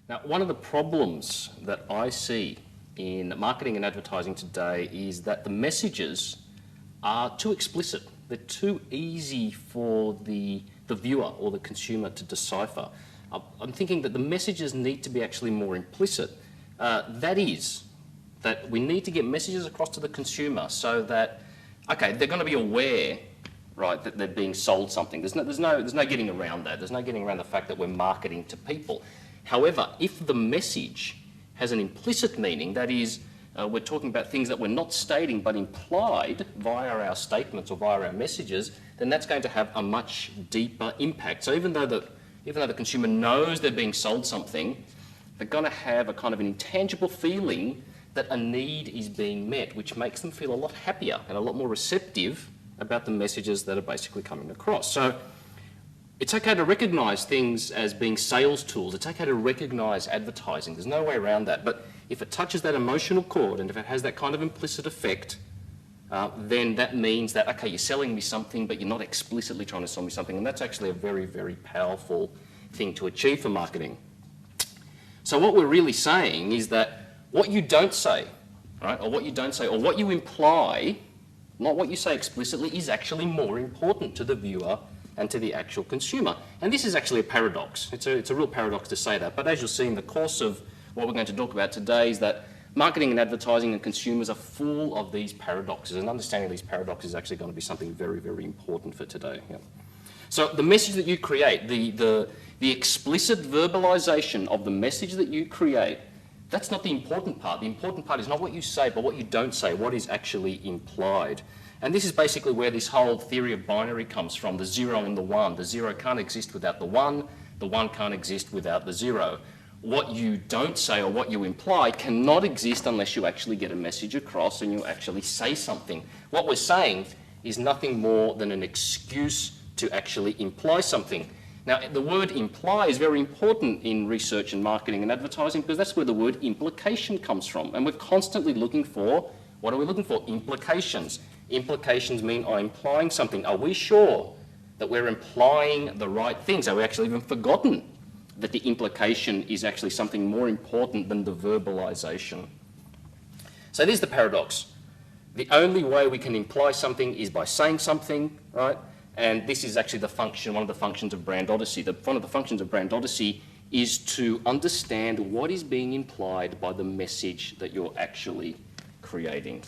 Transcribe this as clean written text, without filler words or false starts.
Now, one of the problems that I see in marketing and advertising today is that the messages are too explicit. They're too easy for the viewer or the consumer to decipher. I'm thinking that the messages need to be actually more implicit. That is, that we need to get messages across to the consumer so that, okay, they're going to be aware, right, that they're being sold something. There's no getting around that. There's no getting around the fact that we're marketing to people. However, if the message has an implicit meaning, that is, we're talking about things that we're not stating but implied via our statements or via our messages, then that's going to have a much deeper impact. So even though the consumer knows they're being sold something, they're going to have a kind of an intangible feeling that a need is being met, which makes them feel a lot happier and a lot more receptive about the messages that are basically coming across. So it's okay to recognise things as being sales tools. It's okay to recognise advertising. There's no way around that. But if it touches that emotional chord and if it has that kind of implicit effect, then that means that, okay, you're selling me something, but you're not explicitly trying to sell me something. And that's actually a very, very powerful thing to achieve for marketing. So what we're really saying is that what you don't say, right, or what you don't say, or what you imply, not what you say explicitly, is actually more important to the viewer and to the actual consumer. And this is actually a paradox. It's a real paradox to say that. But as you'll see in the course of what we're going to talk about today is that marketing and advertising and consumers are full of these paradoxes, and understanding these paradoxes is actually going to be something very, very important for today. Yeah. So the message that you create, the explicit verbalization of the message that you create, that's not the important part. The important part is not what you say, but what you don't say, what is actually implied. And this is basically where this whole theory of binary comes from, the 0 and the 1. The 0 can't exist without the 1 can't exist without the 0. What you don't say or what you imply cannot exist unless you actually get a message across and you actually say something. What we're saying is nothing more than an excuse to actually imply something. Now, the word imply is very important in research and marketing and advertising because that's where the word implication comes from. And we're constantly looking for, what are we looking for? Implications. Implications mean I'm implying something. Are we sure that we're implying the right things? Have we actually even forgotten that the implication is actually something more important than the verbalization? So there's the paradox. The only way we can imply something is by saying something, right? And this is actually the function, one of the functions of brandOdyssey. One of the functions of brandOdyssey is to understand what is being implied by the message that you're actually creating.